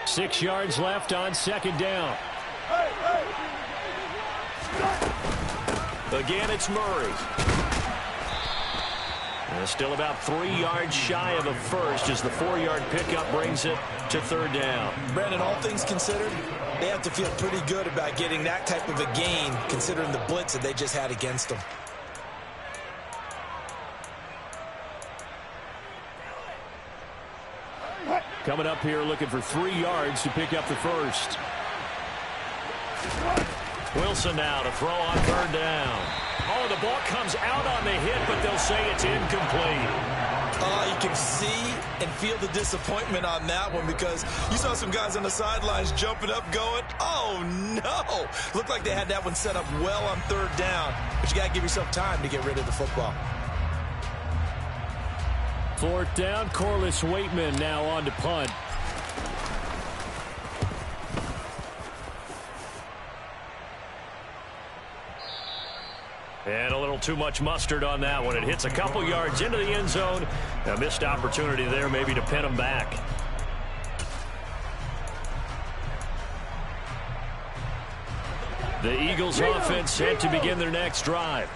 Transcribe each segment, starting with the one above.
6 yards left on second down. Again, it's Murray. And still about 3 yards shy of a first as the 4-yard pickup brings it to third down. Brandon, all things considered, they have to feel pretty good about getting that type of a gain considering the blitz that they just had against them. Coming up here looking for 3 yards to pick up the first. Wilson now to throw on third down. Oh, the ball comes out on the hit, but they'll say it's incomplete. You can see and feel the disappointment on that one because you saw some guys on the sidelines jumping up going, oh, no. Looked like they had that one set up well on third down, but you got to give yourself time to get rid of the football. Fourth down, Corliss Waitman now on to punt. And a little too much mustard on that one. It hits a couple yards into the end zone. A missed opportunity there maybe to pin them back. The Eagles offense set to begin their next drive.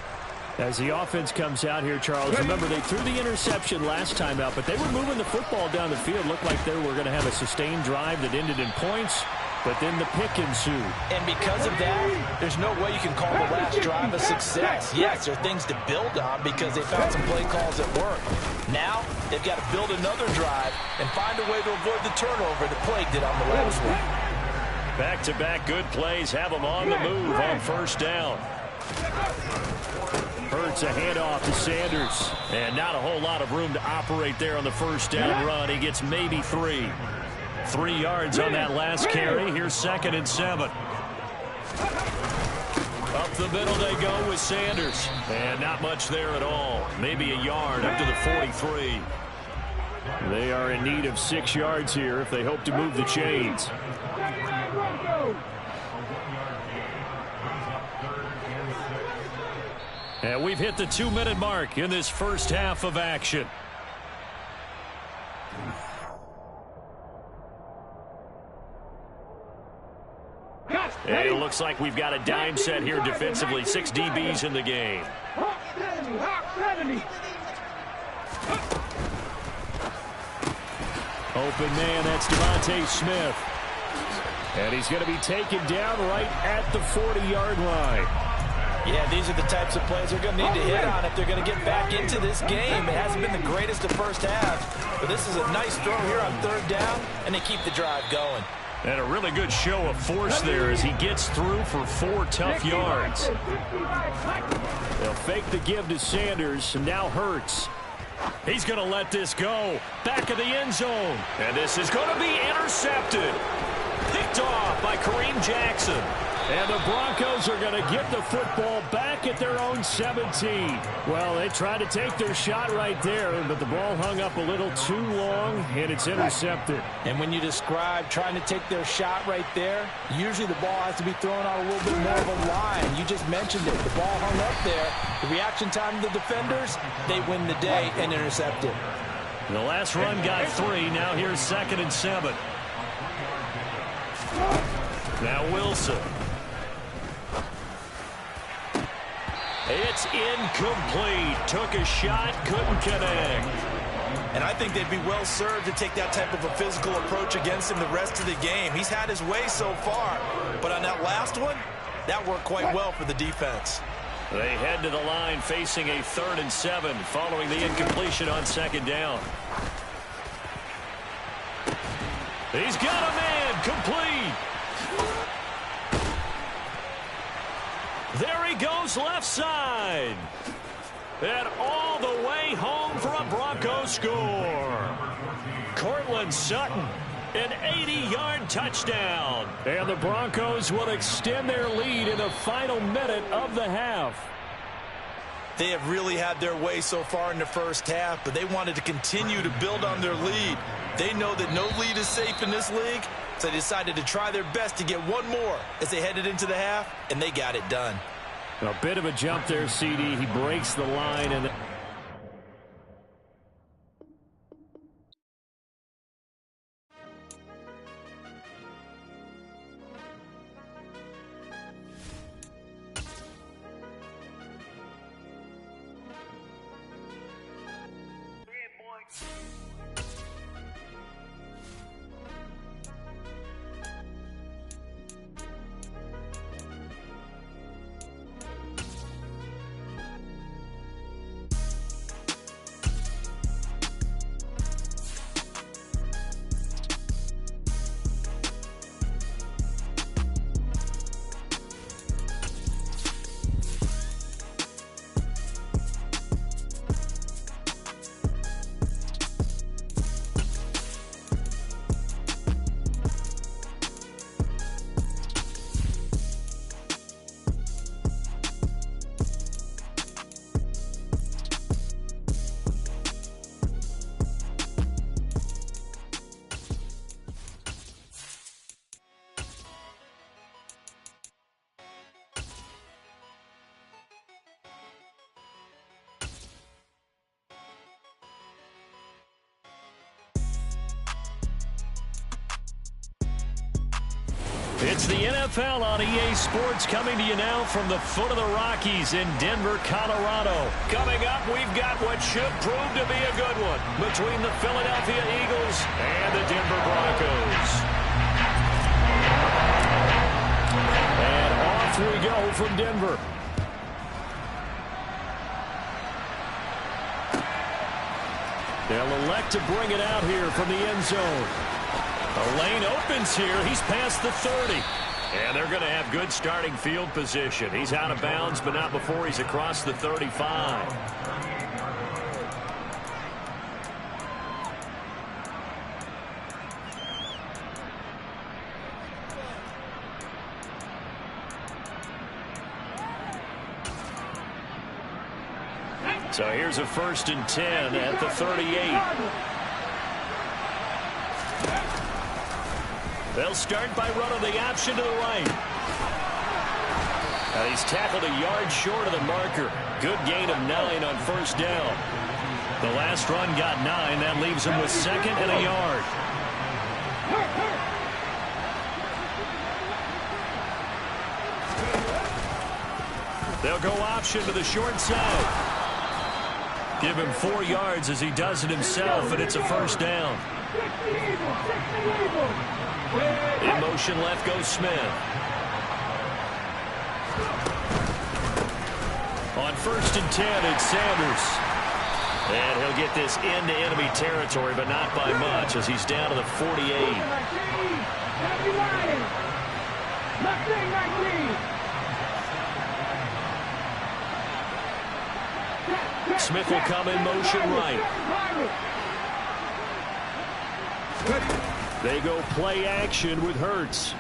As the offense comes out here, Charles, remember they threw the interception last time out, but they were moving the football down the field. Looked like they were going to have a sustained drive that ended in points, but then the pick ensued. And because of that, there's no way you can call the last drive a success. Yes, there are things to build on because they found some play calls that work. Now, they've got to build another drive and find a way to avoid the turnover that plagued it on the last one. Back-to-back good plays have them on the move on first down. Hurts a handoff to Sanders. And not a whole lot of room to operate there on the first down run. He gets maybe 3. 3 yards on that last carry. Here's 2nd and 7. Up the middle they go with Sanders. And not much there at all. Maybe a yard up to the 43. They are in need of 6 yards here if they hope to move the chains. And we've hit the 2-minute mark in this first half of action. And it looks like we've got a dime set here defensively. 6 DBs in the game. Open man, that's Devontae Smith. And he's going to be taken down right at the 40-yard line. Yeah, these are the types of plays they're going to need to hit on if they're going to get back into this game. It hasn't been the greatest of first halves, but this is a nice throw here on third down, and they keep the drive going. And a really good show of force there as he gets through for 4 tough yards. They'll fake the give to Sanders, and now Hurts. He's going to let this go. Back of the end zone. And this is going to be intercepted. Picked off by Kareem Jackson. And the Broncos are going to get the football back at their own 17. Well, they tried to take their shot right there, but the ball hung up a little too long, and it's intercepted. And when you describe trying to take their shot right there, usually the ball has to be thrown out a little bit more of a line. You just mentioned it. The ball hung up there. The reaction time of the defenders, they win the day and intercept it. The last run got 3. Now here's 2nd and 7. Now Wilson. It's incomplete. Took a shot, couldn't connect. And I think they'd be well served to take that type of a physical approach against him the rest of the game. He's had his way so far, but on that last one, that worked quite well for the defense. They head to the line facing a 3rd and 7 following the incompletion on 2nd down. He's got a man, complete. There he goes left side. And all the way home for a Broncos score. Cortland Sutton, an 80-yard touchdown. And the Broncos will extend their lead in the final minute of the half. They have really had their way so far in the first half, but they wanted to continue to build on their lead. They know that no lead is safe in this league, so they decided to try their best to get one more as they headed into the half, and they got it done. A bit of a jump there, CD. He breaks the line. And It's the NFL on EA Sports coming to you now from the foot of the Rockies in Denver, Colorado. Coming up, we've got what should prove to be a good one between the Philadelphia Eagles and the Denver Broncos. And off we go from Denver. They'll elect to bring it out here from the end zone. The lane opens here. He's past the 30. And they're going to have good starting field position. He's out of bounds, but not before he's across the 35. So here's a 1st and 10 at the 38. They'll start by running the option to the right. And he's tackled a yard short of the marker. Good gain of 9 on 1st down. The last run got 9. That leaves him with 2nd and a yard. They'll go option to the short side. Give him 4 yards as he does it himself, and it's a 1st down. In motion left goes Smith. On 1st and 10, it's Sanders. And he'll get this into enemy territory, but not by much as he's down to the 48. Smith will come in motion right. They go play action with Hurts.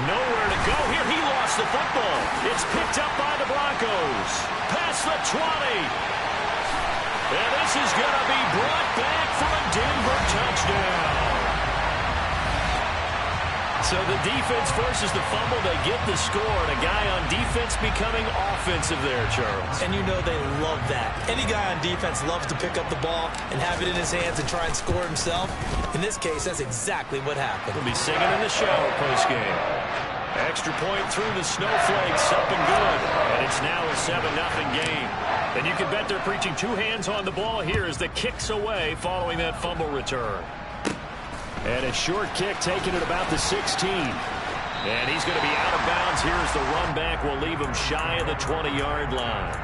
Nowhere to go here. He lost the football. It's picked up by the Broncos. Past the 20. And this is going to be brought back for a Denver touchdown. So the defense forces the fumble. They get the score. And a guy on defense becoming offensive there, Charles. And you know they love that. Any guy on defense loves to pick up the ball and have it in his hands and try and score himself. In this case, that's exactly what happened. He'll be singing in the shower postgame. Extra point through the snowflakes. Up and good. And it's now a 7-0 game. And you can bet they're preaching 2 hands on the ball here as the kick's away following that fumble return. And a short kick taken at about the 16. And he's going to be out of bounds here as the run back will leave him shy of the 20-yard line.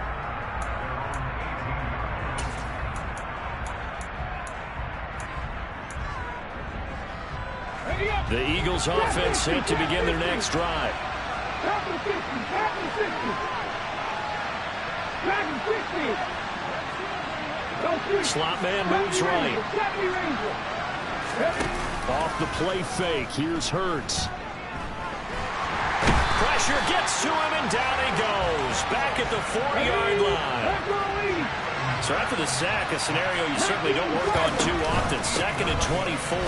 The Eagles offense set to begin their next drive. Slot man moves right. Off the play fake, here's Hurts. Pressure gets to him, and down he goes. Back at the 40-yard line. So after the sack, a scenario you certainly don't work on too often. 2nd and 24.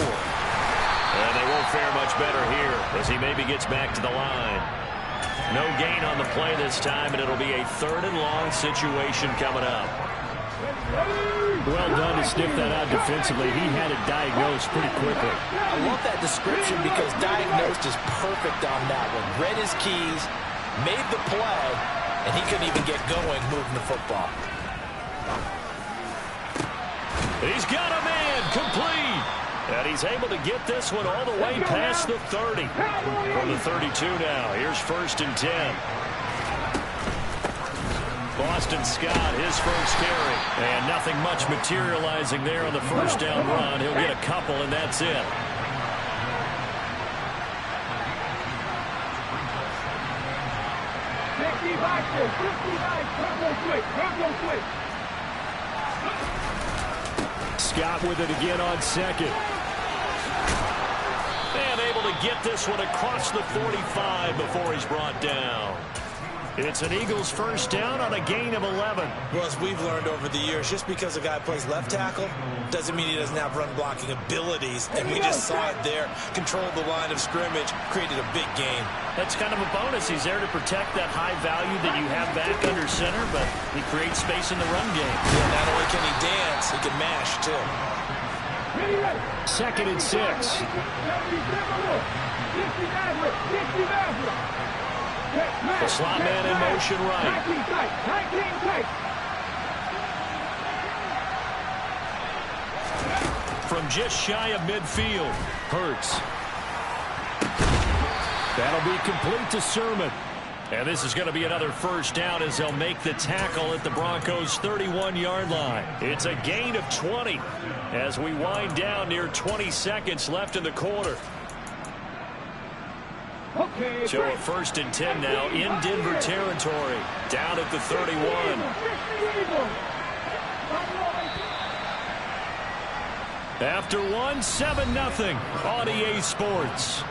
And they won't fare much better here as he maybe gets back to the line. No gain on the play this time, and it'll be a 3rd and long situation coming up. Well done to sniff that out defensively. He had it diagnosed pretty quickly. I love that description because diagnosed is perfect on that one. Read his keys, made the play, and he couldn't even get going moving the football. He's got a man complete. And he's able to get this one all the way past the 30. From the 32 now. Here's 1st and 10. Boston Scott, his first carry. And nothing much materializing there on the 1st down run. He'll get a couple, and that's it. Scott with it again on 2nd. And able to get this one across the 45 before he's brought down. It's an Eagles 1st down on a gain of 11. Well, as we've learned over the years, just because a guy plays left tackle doesn't mean he doesn't have run blocking abilities. And we just saw it there. Controlled the line of scrimmage, created a big game. That's kind of a bonus. He's there to protect that high value that you have back under center, but he creates space in the run game. Yeah, not only can he dance, he can mash, too. 2nd and 6. The slot man in motion right. From just shy of midfield, Hurts. That'll be complete to Sermon. And this is going to be another first down as they'll make the tackle at the Broncos' 31-yard line. It's a gain of 20 as we wind down near 20 seconds left in the quarter. So a 1st and 10 now in Denver territory, down at the 31. After 1, 7-0 on EA Sports.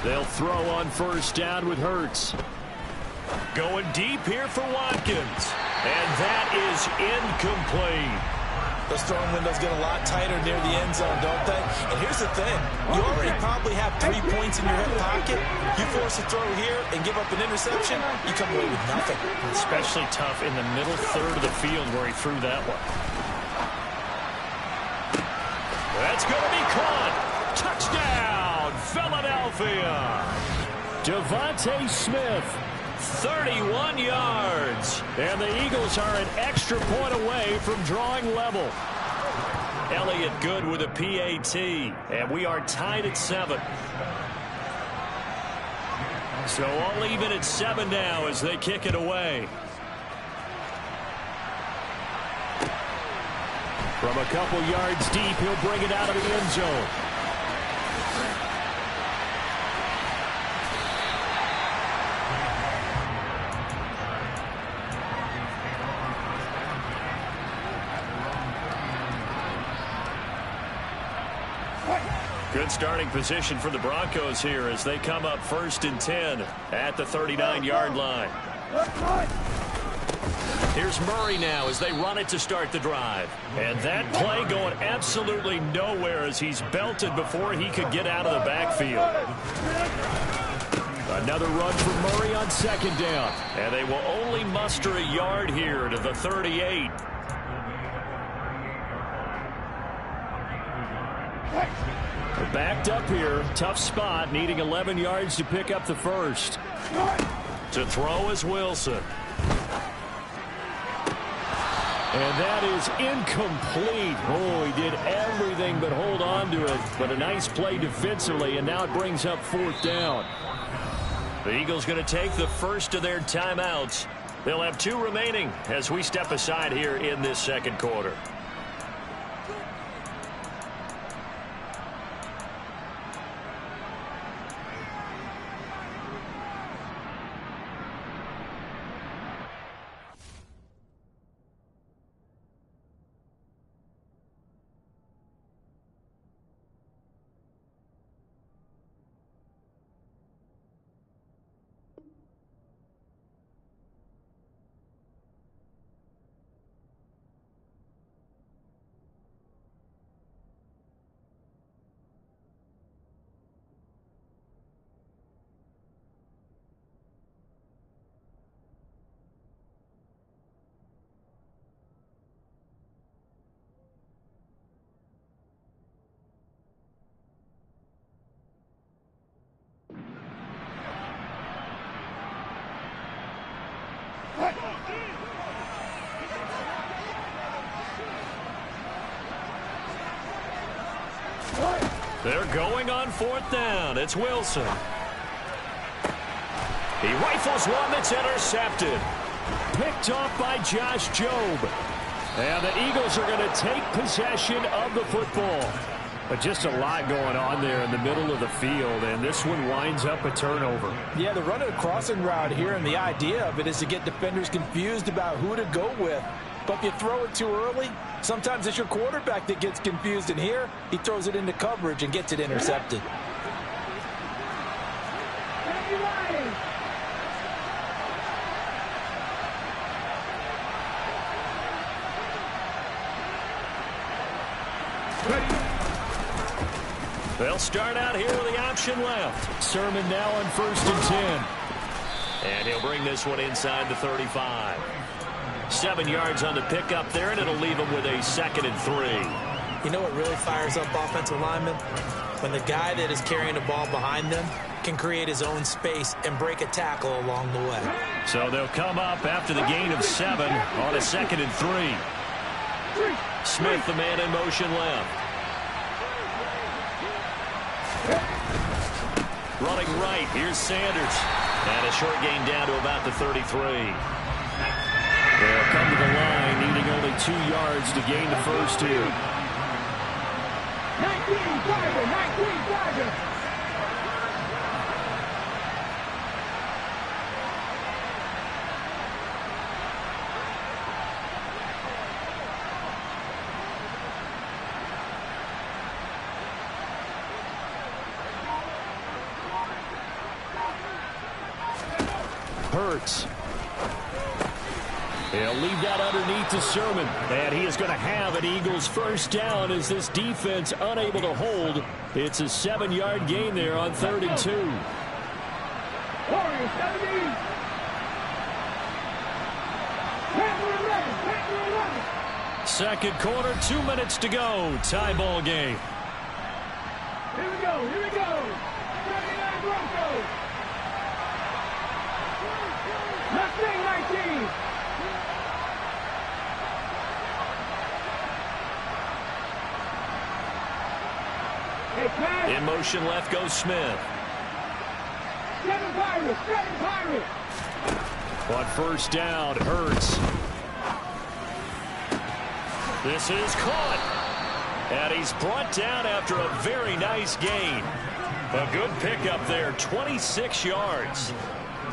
They'll throw on 1st down with Hurts. Going deep here for Watkins. And that is incomplete. Those throwing windows get a lot tighter near the end zone, don't they? And here's the thing. You already probably have 3 points in your hip pocket. You force a throw here and give up an interception, you come away with nothing. Especially tough in the middle third of the field where he threw that one. That's going to be caught. Touchdown, Philadelphia. Devontae Smith, 31 yards. And the Eagles are an extra point away from drawing level. Elliott good with a PAT. And we are tied at 7. So all even at 7 now as they kick it away. From a couple yards deep, he'll bring it out of the end zone. Good starting position for the Broncos here as they come up 1st and 10 at the 39-yard line. Here's Murray now as they run it to start the drive. And that play going absolutely nowhere as he's belted before he could get out of the backfield. Another run for Murray on 2nd down. And they will only muster a yard here to the 38. They're backed up here. Tough spot, needing 11 yards to pick up the 1st. To throw is Wilson. And that is incomplete. Oh, he did everything but hold on to it. But a nice play defensively, and now it brings up 4th down. The Eagles going to take the first of their timeouts. They'll have 2 remaining as we step aside here in this 2nd quarter. They're going on 4th down. It's Wilson. He rifles one that's intercepted. Picked off by Josh Jobe. And the Eagles are going to take possession of the football. But just a lot going on there in the middle of the field, and this one winds up a turnover. Yeah, they're running a crossing route here, and the idea of it is to get defenders confused about who to go with. But if you throw it too early, sometimes it's your quarterback that gets confused, and here he throws it into coverage and gets it intercepted. They'll start out here with the option left. Sermon now on 1st and 10. And he'll bring this one inside the 35. 7 yards on the pickup there, and it'll leave him with a 2nd and 3. You know what really fires up offensive linemen? When the guy that is carrying the ball behind them can create his own space and break a tackle along the way. So they'll come up after the gain of 7 on a 2nd and 3. Smith, the man in motion left. Running right, here's Sanders. And a short gain down to about the 33. They'll come to the line, needing only 2 yards to gain the first here. 19 Tiger. Hurts. He'll leave that underneath to Sermon. And he is going to have an Eagles first down as this defense unable to hold. It's a 7-yard gain there on 3rd and 2. Warriors 17. 2nd quarter, 2 minutes to go. Tie ball game. Here we go. 39 Broncos. Mustang 19. In motion left goes Smith. 7 Pirates. On 1st down, Hurts. This is caught. And he's brought down after a very nice gain. A good pickup there, 26 yards.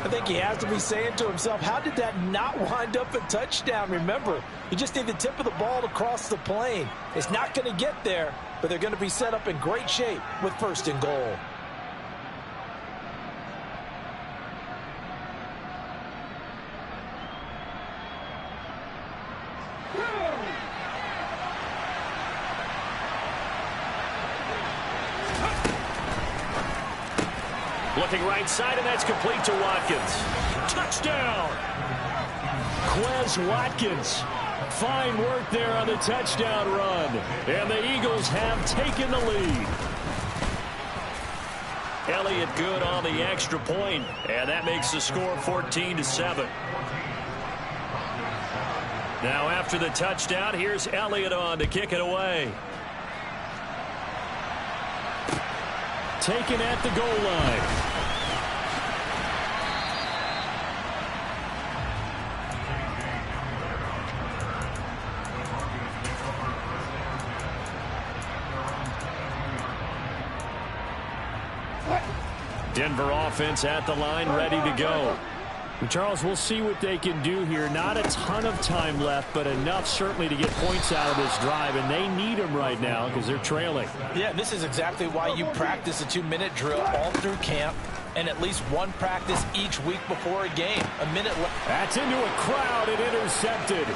I think he has to be saying to himself, how did that not wind up a touchdown? Remember, you just need the tip of the ball to cross the plane. It's not going to get there, but they're going to be set up in great shape with 1st and goal. Looking right side, and that's complete to Watkins. Touchdown! Quez Watkins. Fine work there on the touchdown run. And the Eagles have taken the lead. Elliott good on the extra point, and that makes the score 14-7. Now after the touchdown, here's Elliott on to kick it away. Taken at the goal line. Denver offense at the line, ready to go. Charles, we'll see what they can do here. Not a ton of time left, but enough certainly to get points out of this drive, and they need them right now because they're trailing. Yeah, this is exactly why you practice a 2-minute drill all through camp and at least one practice each week before a game. A minute left. That's into a crowd and intercepted.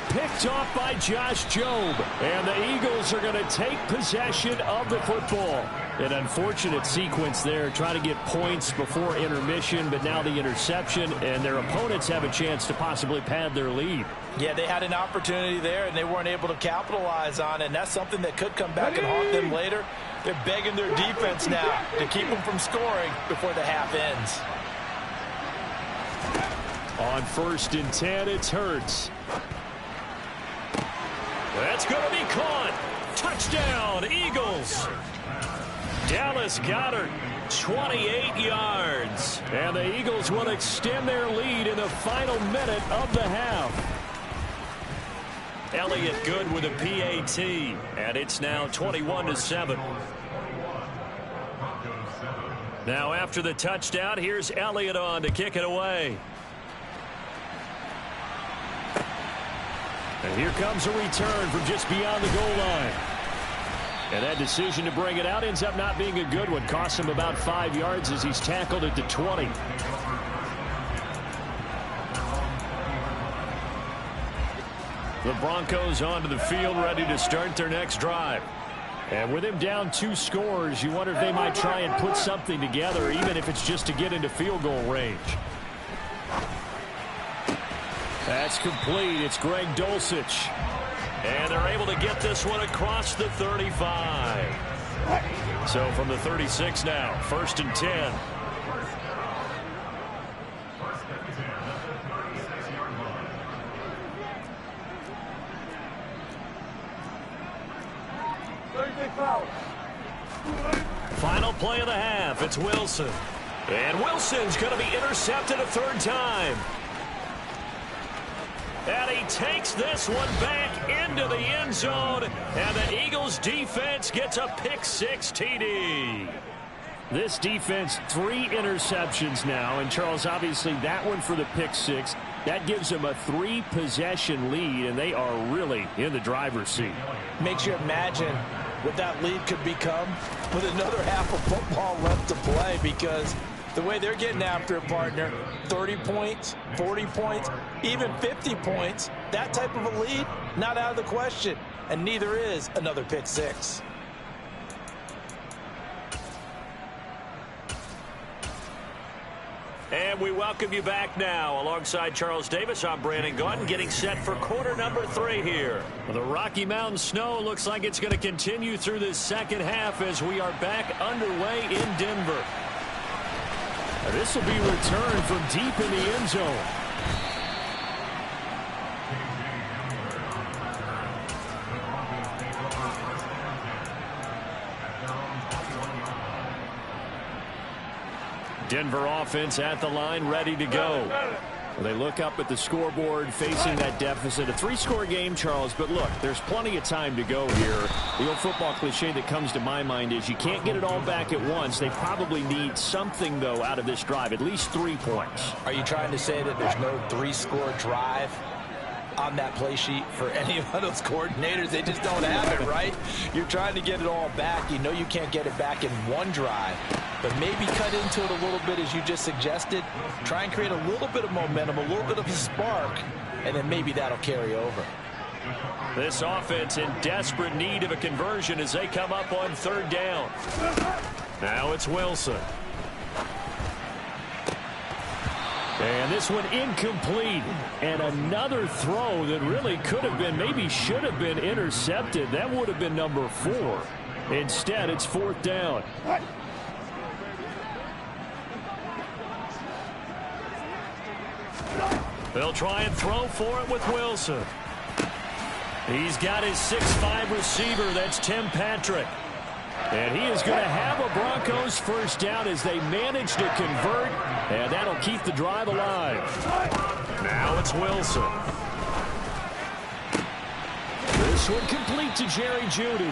Picked off by Josh Jobe, and the Eagles are going to take possession of the football. An unfortunate sequence there, trying to get points before intermission, but now the interception, and their opponents have a chance to possibly pad their lead. Yeah, they had an opportunity there, and they weren't able to capitalize on it, and that's something that could come back and haunt them later. They're begging their defense now to keep them from scoring before the half ends. On 1st and 10, it's Hurts. That's going to be caught. Touchdown, Eagles. Dallas Goedert, 28 yards. And the Eagles will extend their lead in the final minute of the half. Elliott good with a PAT, and it's now 21-7. Now after the touchdown, here's Elliott on to kick it away. And here comes a return from just beyond the goal line. And that decision to bring it out ends up not being a good one. Costs him about 5 yards as he's tackled at the 20. The Broncos onto the field, ready to start their next drive. And with him down 2 scores, you wonder if they might try and put something together, even if it's just to get into field goal range. That's complete. It's Greg Dulcich. And they're able to get this one across the 35. So from the 36 now, 1st and 10. Final play of the half. It's Wilson. And Wilson's going to be intercepted a 3rd time. And he takes this one back into the end zone. And the Eagles defense gets a pick-6 TD. This defense, 3 interceptions now. And, Charles, obviously that one for the pick-6. That gives them a 3-possession lead, and they are really in the driver's seat. Makes you imagine what that lead could become with another half of football left to play, because the way they're getting after a partner, 30 points, 40 points, even 50 points, that type of a lead, not out of the question. And neither is another pick-6. And we welcome you back now. Alongside Charles Davis, I'm Brandon Gaudin, getting set for quarter number 3 here. The Rocky Mountain snow looks like it's going to continue through this second half as we are back underway in Denver. This will be returned from deep in the end zone. Denver offense at the line, ready to go. Well, they look up at the scoreboard, facing that deficit. A 3-score game, Charles, but look, there's plenty of time to go here. The old football cliche that comes to my mind is you can't get it all back at once. They probably need something, though, out of this drive, at least 3 points. Are you trying to say that there's no 3-score drive on that play sheet for any of those coordinators? They just don't have it, right? You're trying to get it all back. You know you can't get it back in one drive, but maybe cut into it a little bit, as you just suggested. Try and create a little bit of momentum, a little bit of a spark, and then maybe that'll carry over. This offense in desperate need of a conversion as they come up on 3rd down. Now it's Wilson. And this one incomplete. And another throw that really could have been, maybe should have been intercepted. That would have been number 4. Instead, it's 4th down. They'll try and throw for it with Wilson. He's got his 6'5" receiver. That's Tim Patrick. And he is going to have a Broncos 1st down as they manage to convert, and that'll keep the drive alive. Now it's Wilson. This one complete to Jerry Jeudy.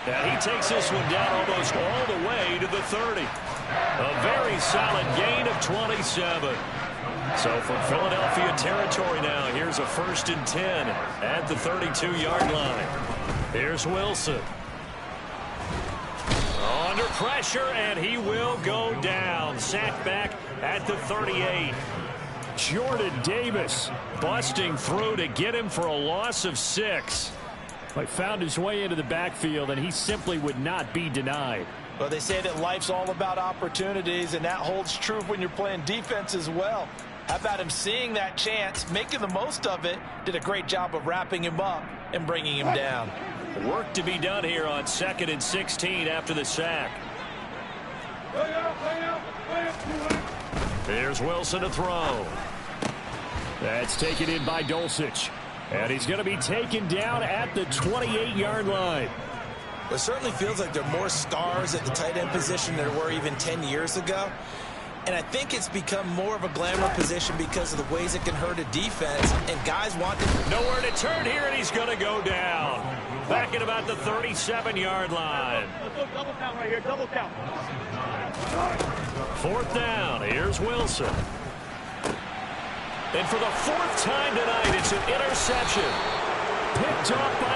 And he takes this one down almost all the way to the 30. A very solid gain of 27. So from Philadelphia territory now, here's a 1st and 10 at the 32-yard line. Here's Wilson. Under pressure, and he will go down. Sacked back at the 38. Jordan Davis busting through to get him for a loss of 6. He found his way into the backfield, and he simply would not be denied. Well, they say that life's all about opportunities, and that holds true when you're playing defense as well. How about him seeing that chance, making the most of it, did a great job of wrapping him up and bringing him down. Work to be done here on 2nd and 16 after the sack. Here's Wilson to throw. That's taken in by Dulcich. And he's going to be taken down at the 28-yard line. It certainly feels like there are more stars at the tight end position than there were even 10 years ago. And I think it's become more of a glamour position because of the ways it can hurt a defense. And guys want to... Nowhere to turn here, and he's going to go down. Back at about the 37-yard line. Double count right here, double count. 4th down, here's Wilson. And for the 4th time tonight, it's an interception. Picked off by